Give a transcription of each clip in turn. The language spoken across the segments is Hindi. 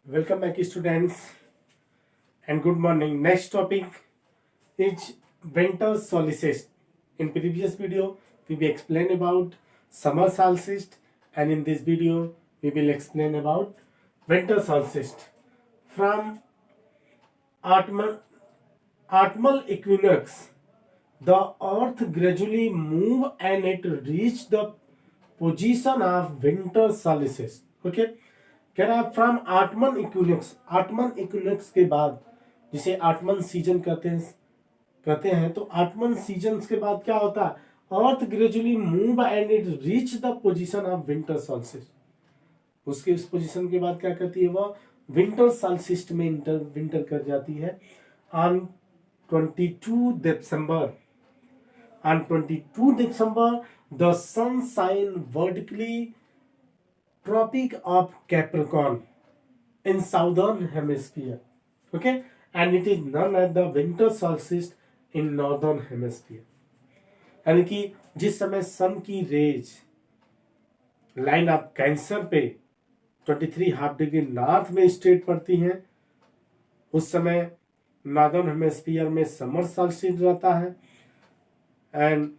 Welcome back, students, and good morning. Next topic is winter solstice. In previous video, we will explain about summer solstice, and in this video, we will explain about winter solstice. From autumnal equinox, the Earth gradually move and it reach the position of winter solstice. Okay. कह रहा है फ्रॉम आटमन इक्विनोक्स के बाद, जिसे आटमन सीजन कहते हैं तो आटमन सीजन के बाद क्या होता है, earth gradually move and it reach the position of winter solstice. उसके उस पोजीशन के बाद क्या करती है, वह विंटर सॉल्स्टिस में विंटर कर जाती है। On 22 December the sun shine vertically Tropic of Capricorn in southern hemisphere, okay, and it is known as the winter solstice in northern hemisphere। यानी कि जिस समय सन की रेज लाइन ऑफ कैंसर पे 23.5 डिग्री नॉर्थ में स्ट्रेट पड़ती हैं, उस समय नॉर्दर्न हेमिस्फीयर में समर सॉल्स्टिस रहता है एंड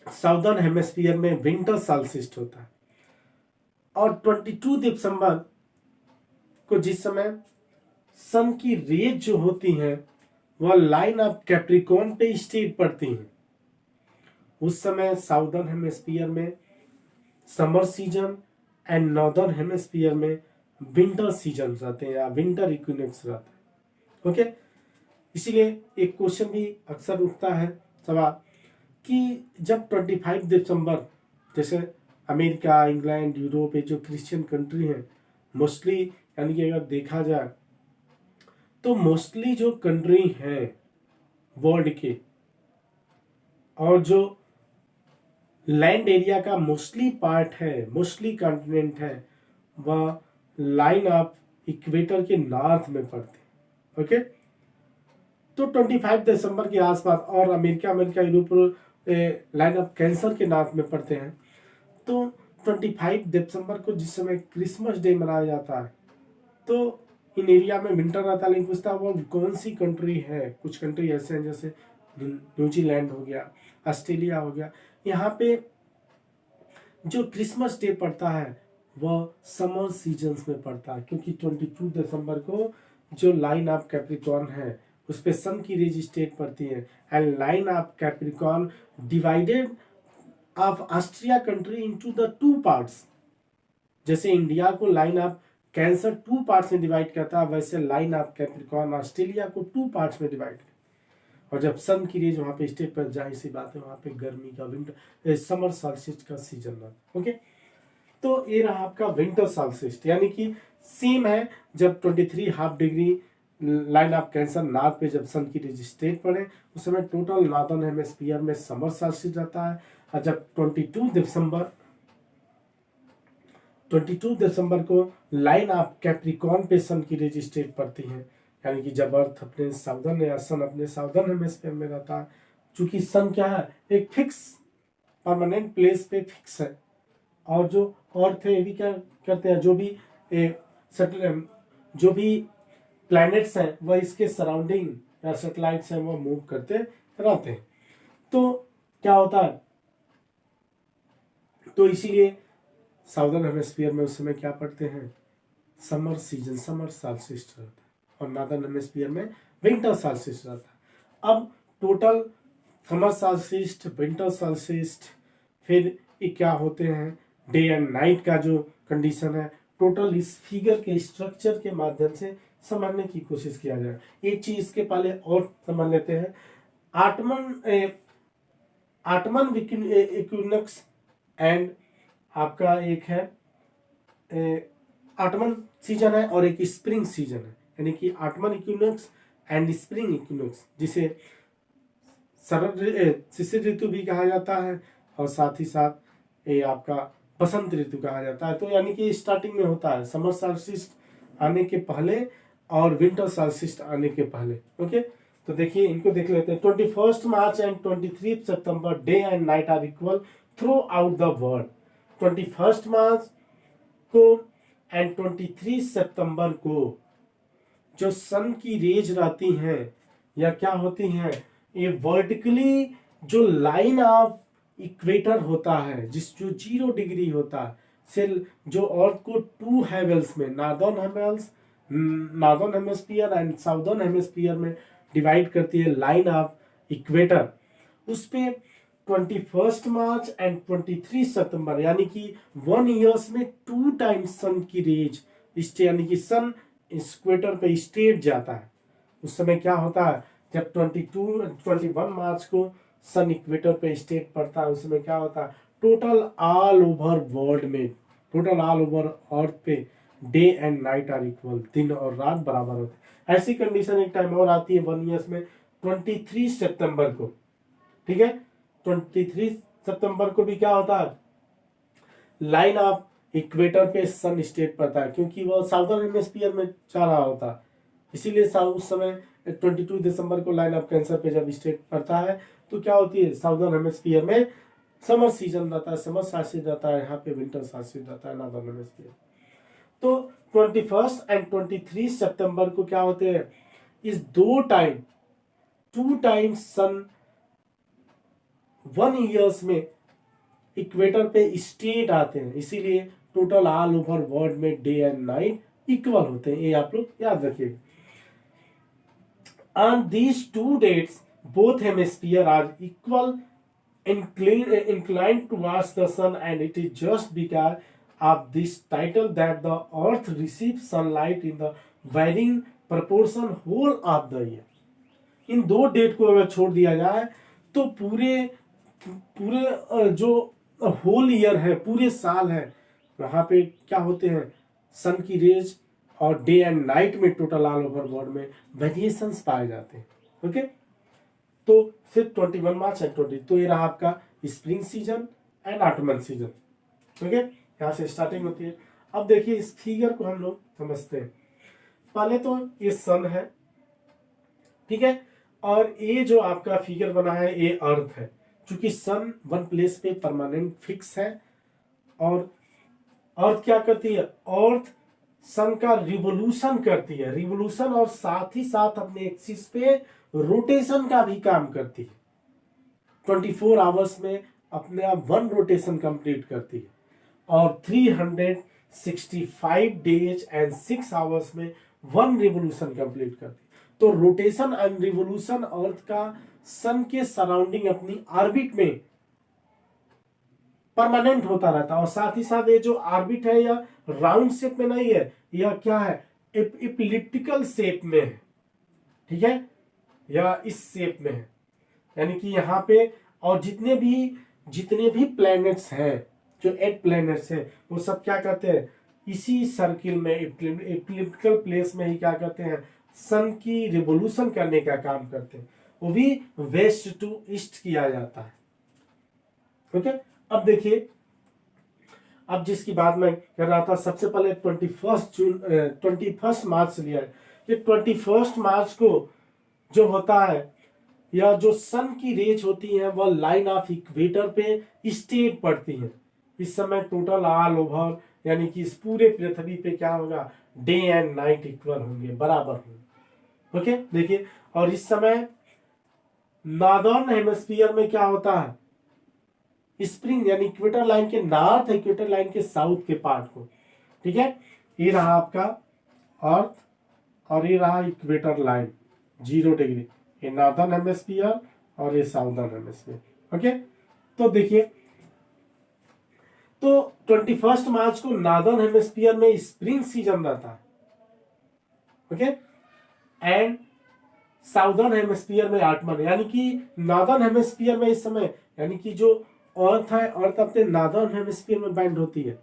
साउदर्न हेमिस्फीयर में विंटर सॉल्स्टिस होता है। और 22 दिसंबर को जिस समय सन की रेज जो होती हैं वह लाइन ऑफ कैप्रिकॉर्न पे स्ट्रेट पड़ती हैं, उस समय साउदर्न हेमिस्फीयर में summer season and northern hemisphere में विंटर सीजन रहते हैं या विंटर इक्विनोक्स रहता है। ओके, इसीलिए एक क्वेश्चन भी अक्सर उठता है सवाल कि जब 25 दिसंबर, जैसे अमेरिका, इंग्लैंड, यूरोप, ये जो क्रिश्चियन कंट्री हैं मोस्टली, यानी कि अगर देखा जाए तो मोस्टली जो कंट्री हैं वर्ल्ड के और जो लैंड एरिया का मोस्टली पार्ट है, मोस्टली कॉन्टिनेंट है, वह लाइन ऑफ इक्वेटर के नॉर्थ में पड़ते हैं। ओके, तो 25 दिसंबर के आसपास, और America Europe line of cancer के नॉर्थ में पड़ते हैं। तो 25 दिसंबर को जिस समय क्रिसमस डे मनाया जाता है तो इन एरिया में विंटर रहता है, लेकिन पूछता है वो कौन सी कंट्री है। कुछ कंट्री ऐसे हैं जैसे न्यूजीलैंड हो गया, ऑस्ट्रेलिया हो गया, यहाँ पे जो क्रिसमस डे पड़ता है वह समर सीजन्स में पड़ता है, क्योंकि 22 दिसंबर को जो लाइन ऑफ कैप्रिकॉर्न है उस पर सन की रेज स्ट्रेट पड़ती है and line of Capricorn divided of Austria country into the two parts. जैसे इंडिया को लाइन ऑफ कैंसर 2 पार्ट्स में डिवाइड करता है, वैसे लाइन ऑफ कैप्रिकॉर्न ऑस्ट्रेलिया को 2 पार्ट्स में डिवाइड करता। और जब सन की रेज वहां पे स्टेट पर, जाहिर सी बात है वहां पे गर्मी का विंटर समर सॉल्स्टिस का सीजन रहता। ओके, तो ये रहा आपका विंटर सॉल्स्टिस, यानी कि सेम है जब 23.5 degree line of cancer north पे जब सन की रेज स्ट्रेट पड़े, उस समय टोटल नॉर्दर्न हेमिस्फीयर में समर सॉल्स्टिस रहता है। और जब 22 दिसंबर को लाइन ऑफ कैप्रिकॉर्न पे सन की रेज स्ट्रेट पड़ती है, यानी कि जब अर्थ अपने साउदर्न या सन अपने साउदर्न हेमिस्फीयर में रहता है, चूंकि सन क्या है, एक फिक्स परमानेंट प्लेस पे फिक्स है, और जो अर्थ है ये भी क्या करते हैं, जो भी प्लैनेट्स हैं वह इसके सराउंडिंग या सैटेलाइट्स हैं वो मूव करते रहते हैं। तो क्या होता है, तो इसीलिए साउदर्न हेमिस्फीयर में उस समय क्या पढ़ते हैं, समर सीजन, समर सॉल्स्टिस रहता है, और नॉर्दर्न हेमिस्फीयर में विंटर सॉल्स्टिस रहता है। अब total summer solstice, winter solstice, फिर ये क्या होते हैं, डे एंड नाइट का जो कंडीशन है, टोटल इस फिगर के स्ट्रक्चर के माध्यम से समझने की कोशिश किया जाए। एक चीज इसके पहले और समझ लेते हैं, आटमन इक्विनोक्स एंड आपका एक है आटमन सीजन है और एक स्प्रिंग सीजन है, यानी कि autumn equinox and spring equinox, जिसे शिशिर ऋतु भी कहा जाता है और साथ ही साथ ये आपका बसंत ऋतु कहा जाता है। तो यानी कि स्टार्टिंग में होता है समर सॉल्स्टिस आने के पहले और विंटर सॉल्स्टिस आने के पहले। ओके, तो देखिए इनको देख लेते हैं। 21 March and 23 September day and night are equal throughout the world. 21 March को एंड 23 सितंबर को जो सन की रेज रहती हैं या क्या होती हैं, ये वर्टिकली जो लाइन ऑफ इक्वेटर होता है जिस जो 0 डिग्री होता है से जो अर्थ को टू हेवल्स में northern hemisphere and southern hemisphere में डिवाइड करती है लाइन ऑफ इक्वेटर, उस पे 21 मार्च एंड 23 सितंबर यानी कि 1 ईयर्स में 2 टाइम्स सन की रेज यानी कि सन इक्वेटर पे स्ट्रेट जाता है। उस समय क्या होता है, जब 21 मार्च को सन इक्वेटर पे स्ट्रेट पड़ता है, उस समय क्या होता है, टोटल ऑल ओवर वर्ल्ड में, टोटल ऑल ओवर अर्थ पे day and night are equal, दिन और रात बराबर होते हैं। ऐसी कंडीशन एक टाइम और आती है 1 ईयर्स में 23 सितंबर को, ठीक है। 23 सितंबर को भी क्या होता है, लाइन ऑफ इक्वेटर पे सन स्ट्रेट पड़ता है क्योंकि वो साउदर्न हेमिस्फीयर में जा रहा होता है, इसीलिए उस समय 22 दिसंबर को लाइन ऑफ कैंसर पे जब स्ट्रेट पड़ता है तो क्या होती है, साउदर्न हेमिस्फीयर में समर सीजन रहता है, समर शासित रहता है, यहाँ पे विंटर शासित रहता है नॉर्दर्न हेमिस्फीयर। तो 21 एंड 23 सितंबर को क्या होते हैं, इस 2 टाइम्स सन 1 ईयर्स में इक्वेटर पे स्ट्रेट आते हैं, इसीलिए टोटल ऑल ओवर वर्ल्ड में डे एंड नाइट इक्वल होते हैं, ये आप लोग याद रखिए। On these 2 dates, both hemispheres are inclined towards the sun, and it is just because of this title that the earth receives sunlight in the varying proportion whole of the year. इन 2 डेट को अगर छोड़ दिया जाए तो पूरे जो होल ईयर है, पूरे साल है, वहां पे क्या होते हैं, सन की रेज और डे एंड नाइट में टोटल ऑल ओवर वर्ल्ड में वेरिएशंस पाए जाते हैं। ओके, तो सिर्फ 21 मार्च एंड 20, तो ये रहा आपका spring season and ottoman season. Okay, यहाँ से स्टार्टिंग होती है। अब देखिए इस फिगर को हम लोग समझते हैं। पहले तो ये सन है, ठीक है, और ये जो आपका फिगर बना है ये अर्थ है। चूंकि सन वन प्लेस पे परमानेंट फिक्स है और अर्थ क्या करती है, अर्थ सन का रिवोल्यूशन करती है, रिवोल्यूशन और साथ ही साथ अपने एक्सिस पे रोटेशन का भी काम करती है। 24 आवर्स में अपने आप 1 रोटेशन कंप्लीट करती है और 365 डेज एंड 6 आवर्स में 1 रिवोल्यूशन कंप्लीट करती है। तो रोटेशन एंड रिवोल्यूशन अर्थ का सन के सराउंडिंग अपनी ऑर्बिट में परमानेंट होता रहता है और साथ ही साथ ये जो ऑर्बिट है यह राउंड शेप में नहीं है, यह क्या है, इलिप्टिकल शेप में है, ठीक है, या इस शेप में है। यानी कि यहाँ पे और जितने भी प्लैनेट्स हैं, जो 8 प्लैनेट्स हैं, वो सब क्या करते हैं, इसी सर्किल में इलिप्टिकल प्लेस में ही क्या करते हैं, सन की रिवोल्यूशन करने का काम करते हैं। वो भी वेस्ट टू ईस्ट किया जाता है। ओके, अब देखिए, अब जिसकी बात मैं कर रहा था, सबसे पहले 21 मार्च लिया है। ये 21 मार्च को जो होता है, या जो सन की रेज होती है वह लाइन ऑफ इक्वेटर पे स्ट्रेट पड़ती है। इस समय टोटल ऑल ओवर यानी कि इस पूरे पृथ्वी पे क्या होगा, डे एंड नाइट इक्वल होंगे, बराबर होंगे। ओके, देखिए, और इस समय नॉर्दर्न हेमिस्फीयर में क्या होता है, स्प्रिंग यानी इक्वेटर लाइन के नॉर्थ, इक्वेटर लाइन के साउथ के पार्ट को, ठीक है, ये रहा आपका अर्थ और ये रहा इक्वेटर लाइन 0 डिग्री, ये नॉर्दर्न हेमिस्फीयर और ये साउदर्न हेमिस्फीयर। ओके, तो देखिए, तो 21 मार्च को नॉर्दर्न हेमिस्फीयर में स्प्रिंग सीजन रहता है, ओके, एंड साउदर्न हेमिस्फीयर में ऑटमन, यानी कि नॉर्दर्न हेमिस्फीयर में इस समय यानी कि जो अर्थ है, अर्थ अपने नॉर्दर्न हेमिस्फीयर में बैंड होती है,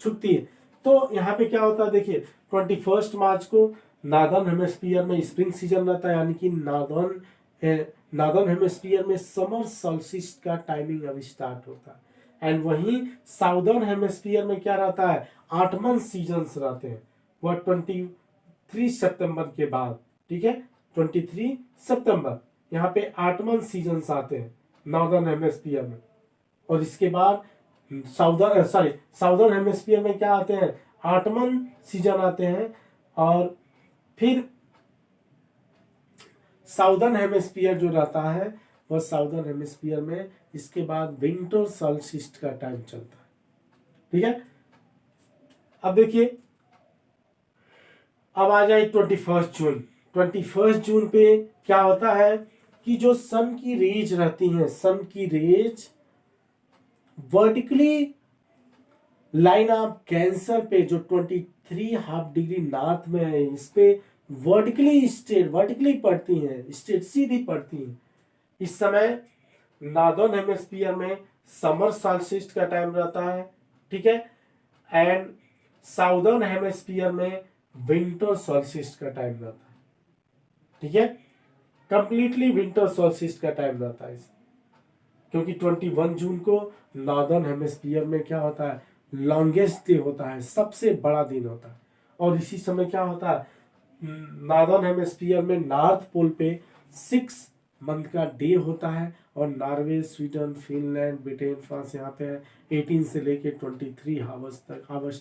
छुपती है। तो यहाँ पे क्या होता है, देखिए 21 मार्च को नॉर्दर्न हेमिस्फीयर में स्प्रिंग सीजन रहता है, यानी कि नॉर्दर्न हेमिस्फीयर में समर सॉल्स्टिस का टाइमिंग अब स्टार्ट होता है, एंड वहीं साउदर्न हेमिस्फीयर में क्या रहता है, ऑटमन सीजन्स रहते हैं, वह 23 सितंबर के बाद, ठीक है, 23 सितंबर यहाँ पे ऑटमन सीजन्स आते हैं नॉर्दर्न हेमिस्फीयर में, और इसके बाद साउदर्न हेमिस्फीयर में क्या आते हैं, ऑटमन सीजन आते हैं, और फिर साउदर्न हेमिस्फीयर जो रहता है वह साउदर्न हेमिस्फीयर में इसके बाद विंटर सॉल्स्टिस का टाइम चलता है। ठीक है, अब देखिए, अब आ जाए 21 जून। 21 जून पे क्या होता है कि जो सन की रेज रहती हैं, सन की rays vertically line of cancer पे जो 23.5 डिग्री नॉर्थ में है, इस पे वर्टिकली पड़ती हैं, स्ट्रेट सीधी पड़ती हैं। इस समय नॉर्दर्न हेमिस्फीयर में समर सॉल्स्टिस का टाइम रहता है, ठीक है, एंड साउदर्न हेमिस्फीयर में विंटर सॉल्स्टिस का टाइम रहता है। ठीक है, कंप्लीटली विंटर सॉल्स्टिस का टाइम रहता है, क्योंकि 21 जून को नॉर्दर्न हेमिस्फीयर में क्या होता है, लॉन्गेस्ट डे होता है, सबसे बड़ा दिन होता है। और इसी समय क्या होता है, नॉर्दर्न हेमिस्फीयर में नॉर्थ पोल पे 6 मंथ का डे होता है, और Norway, Sweden, Finland, Britain, France यहाँ पे 18 से लेके 23 आवर्स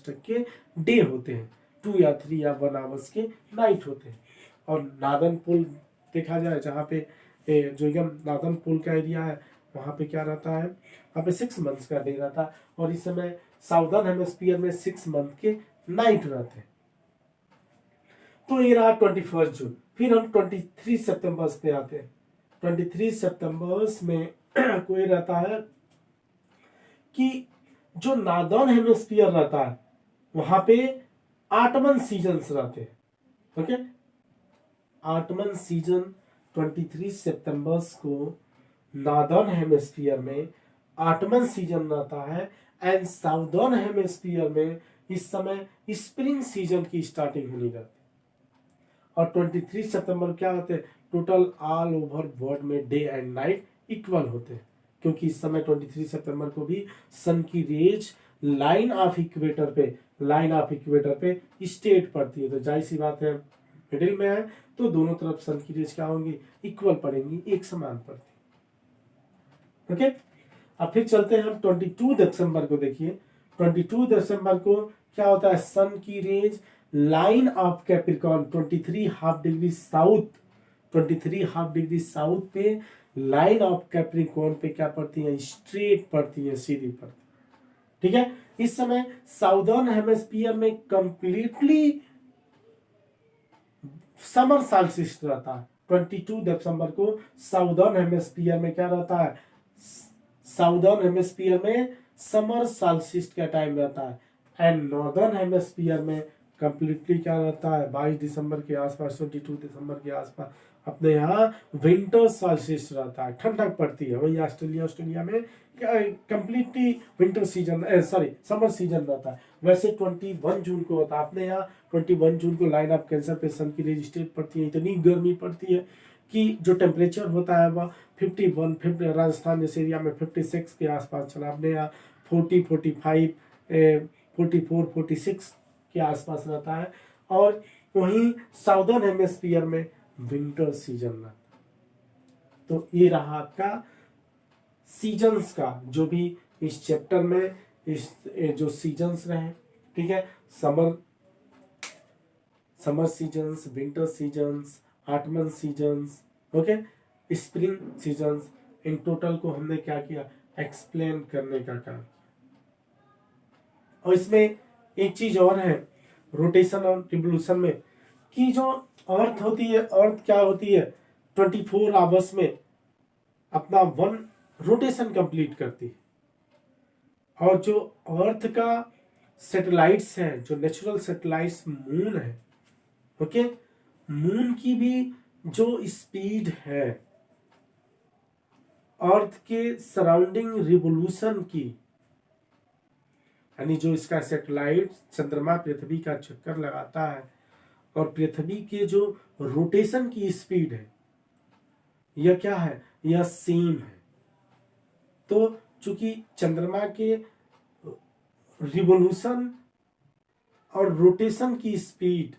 तक के डे होते हैं, 2 या 3 या 1 आवर्स के नाइट होते हैं। और नॉर्दर्न पोल देखा जाए, जहाँ पे जो एकदम नॉर्दर्न पोल का एरिया है, वहाँ पे क्या रहता है, वहाँ पे 6 मंथ्स का डे रहता है, और इस समय साउदर्न हेमिस्फीयर में 6 मंथ के नाइट रहते हैं। तो ये रहा 21 जून। फिर हम 23 सितंबर पे आते हैं। 23 सितंबर में कोई रहता है कि जो नॉर्दर्न हेमिस्फीयर रहता है वहां पे ऑटमन सीजन्स रहते हैं। ओके, ऑटमन सीजन 23 सितंबर को नॉर्दर्न हेमिस्फीयर में ऑटमन सीजन रहता है, एंड साउदर्न हेमिस्फीयर में इस समय स्प्रिंग सीजन की स्टार्टिंग होनी रहती है। और 23 सितंबर क्या होते हैं, टोटल ऑल ओवर वर्ल्ड में डे एंड नाइट इक्वल होते हैं, क्योंकि इस समय 23 सितंबर को भी सन की रेज लाइन ऑफ इक्वेटर पे स्ट्रेट पड़ती है। तो जाहिर सी बात है, मिडिल में है तो दोनों तरफ सन की रेज क्या होंगी, इक्वल पड़ेंगी, एक समान पड़ती। ओके, अब फिर चलते हैं हम 22 दिसंबर को। देखिए 22 दिसंबर को क्या होता है, सन की rays line of Capricorn 23.5 degree south पे लाइन ऑफ कैप्रिकॉर्न पे क्या पड़ती है, स्ट्रेट पड़ती है, सीधी पड़ती है। ठीक है, इस समय साउदर्न हेमिस्फीयर में कंप्लीटली समर सॉल्स्टिस रहता है। 22 दिसंबर को साउदर्न हेमिस्फीयर में क्या रहता है, साउदर्न हेमिस्फीयर में समर सॉल्स्टिस का टाइम रहता है, एंड नॉर्दर्न हेमिस्फीयर में कंप्लीटली क्या रहता है, 22 दिसंबर के आसपास, 22 दिसंबर के आसपास अपने यहाँ विंटर सॉल्स्टिस रहता है, ठंडक पड़ती है। वहीं ऑस्ट्रेलिया में completely winter season, sorry summer season रहता है। वैसे 21 जून को होता है अपने यहाँ, 21 जून को लाइन ऑफ कैंसर पे सन की रेज स्ट्रेट पड़ती है, इतनी गर्मी पड़ती है कि जो टेम्परेचर होता है वह 51 राजस्थान जैसे एरिया में 56 के आसपास चला, अपने यहाँ 45 44 46 के आसपास रहता है। और वहीं साउदर्न हेमिस्फीयर में विंटर सीजन रहता है। तो ये रहा आपका सीजन्स का, जो भी इस चैप्टर में इस जो सीजन्स रहे। ठीक है, summer seasons, winter seasons, ottoman seasons, okay, spring seasons, in total को हमने क्या किया, एक्सप्लेन करने का काम। और इसमें एक चीज और है रोटेशन और रिवोल्यूशन में, कि जो अर्थ होती है, अर्थ क्या होती है, 24 आवर्स में अपना 1 रोटेशन कंप्लीट करती है। और जो अर्थ का सैटेलाइट्स हैं, जो नेचुरल सैटेलाइट्स मून है, ओके, मून की भी जो स्पीड है अर्थ के सराउंडिंग रिवोल्यूशन की, यानी जो इसका सैटेलाइट चंद्रमा पृथ्वी का चक्कर लगाता है और पृथ्वी के जो रोटेशन की स्पीड है, यह क्या है, यह सेम है। तो चूंकि चंद्रमा के रिवोल्यूशन और रोटेशन की स्पीड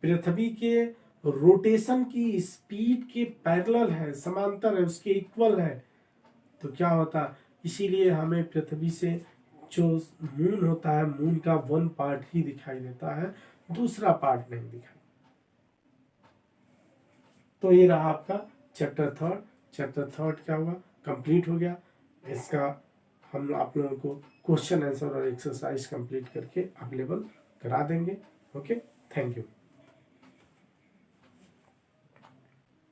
पृथ्वी के रोटेशन की स्पीड के पैरेलल है, समांतर है, उसके इक्वल है, तो क्या होता, इसीलिए हमें पृथ्वी से जो मून होता है, मून का वन पार्ट ही दिखाई देता है, दूसरा पार्ट नहीं दिखाई। तो ये रहा आपका चैप्टर थर्ड। चैप्टर थर्ड क्या हुआ, कंप्लीट हो गया। इसका हम आप लोगों को क्वेश्चन आंसर और एक्सरसाइज कंप्लीट करके अवेलेबल करा देंगे। Okay, thank you.